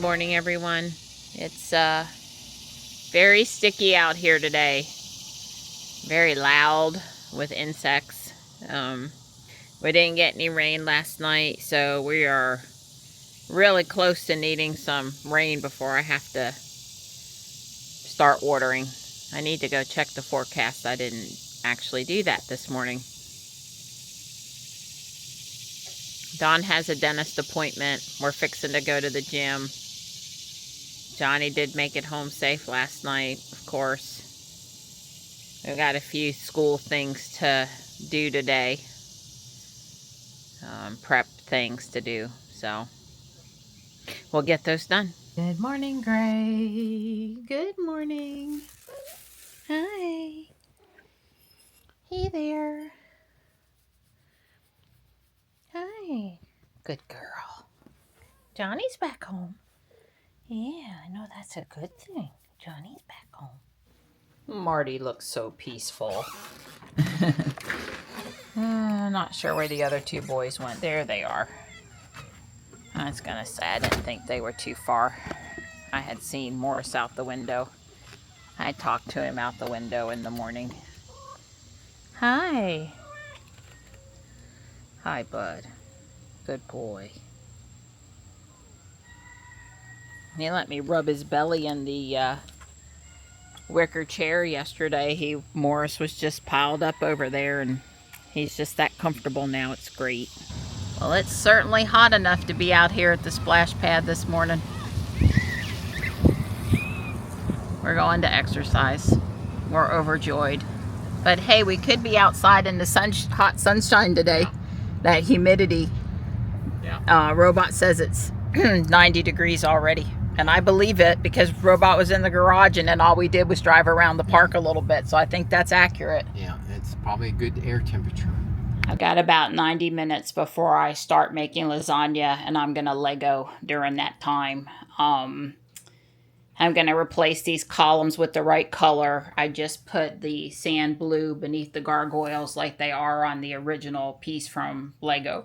morning, everyone. It's very sticky out here today. Very loud with insects. We didn't get any rain last night, so we are really close to needing some rain before I have to start watering. I need to go check the forecast. I didn't actually do that this morning. Dawn has a dentist appointment. We're fixing to go to the gym. Johnny did make it home safe last night, of course. We've got a few school things to do today. Prep things to do, so we'll get those done. Good morning, Gray. Good morning. Hi. Hey there. Hi. Good girl. Johnny's back home. Yeah, I know that's a good thing. Johnny's back home. Marty looks so peaceful. Not sure where the other two boys went. There they are. I was gonna say I didn't think they were too far. I had seen Morris out the window. I talked to him out the window in the morning. Hi. Hi, bud. Good boy. He let me rub his belly in the wicker chair yesterday. Morris was just piled up over there, and he's just that comfortable now. It's great. Well, it's certainly hot enough to be out here at the splash pad this morning. We're going to exercise. We're overjoyed. But hey, we could be outside in the hot sunshine today. That humidity. Yeah. Robot says it's 90 degrees already. And I believe it because Robot was in the garage and then all we did was drive around the park a little bit. So I think that's accurate. Yeah, it's probably a good air temperature. I've got about 90 minutes before I start making lasagna, and I'm going to Lego during that time. I'm going to replace these columns with the right color. I just put the sand blue beneath the gargoyles like they are on the original piece from Lego.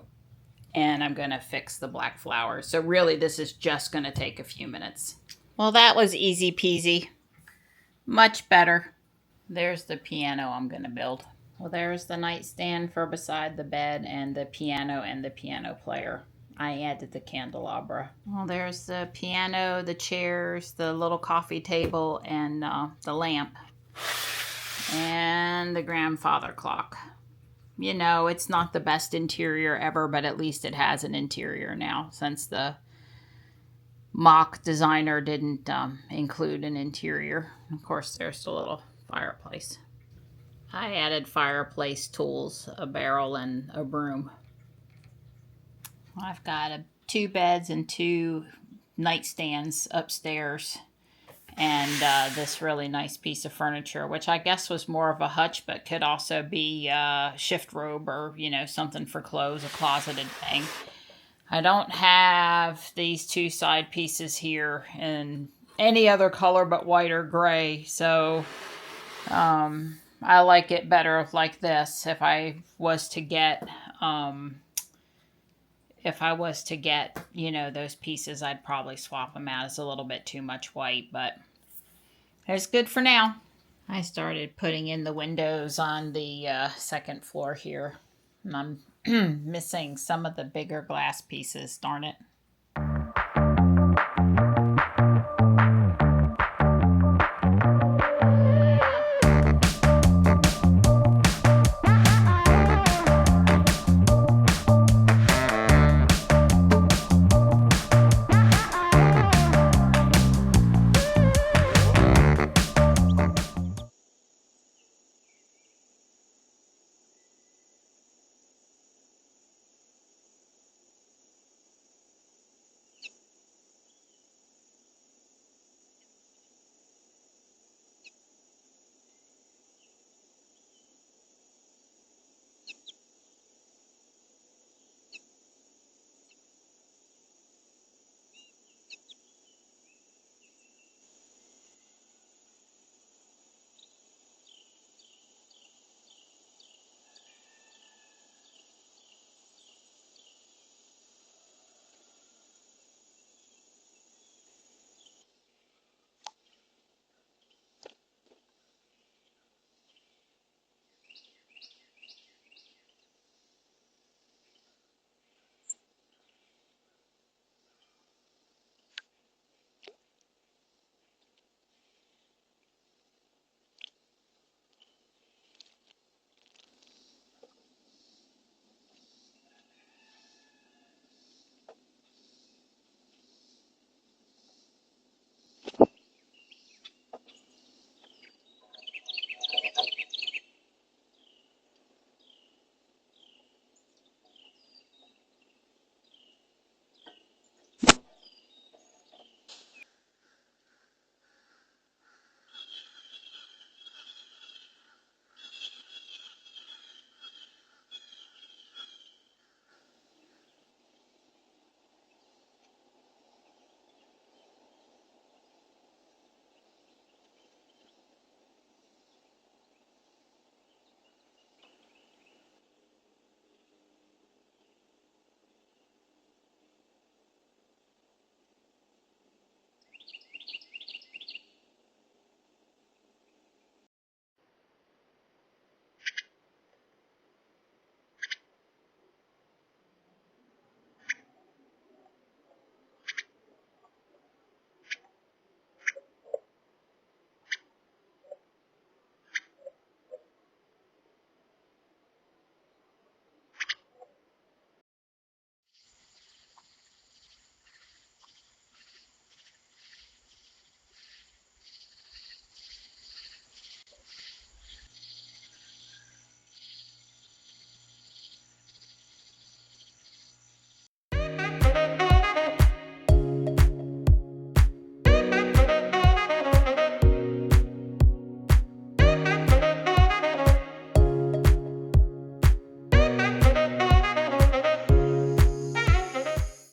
And I'm going to fix the black flowers. So really, this is just going to take a few minutes. Well, that was easy peasy. Much better. There's the piano I'm going to build. Well, there's the nightstand for beside the bed and the piano player. I added the candelabra. Well, there's the piano, the chairs, the little coffee table, and the lamp. And the grandfather clock. You know, it's not the best interior ever, but at least it has an interior now since the mock designer didn't include an interior. Of course, there's the little fireplace. I added fireplace tools, a barrel, and a broom. I've got 2 beds and 2 nightstands upstairs. And this really nice piece of furniture, which I guess was more of a hutch, but could also be a shift robe or, you know, something for clothes, a closeted thing. I don't have these 2 side pieces here in any other color but white or gray. So I like it better like this. If I was to get, you know, those pieces, I'd probably swap them out. It's a little bit too much white, but it's good for now. I started putting in the windows on the second floor here. And I'm missing some of the bigger glass pieces, darn it.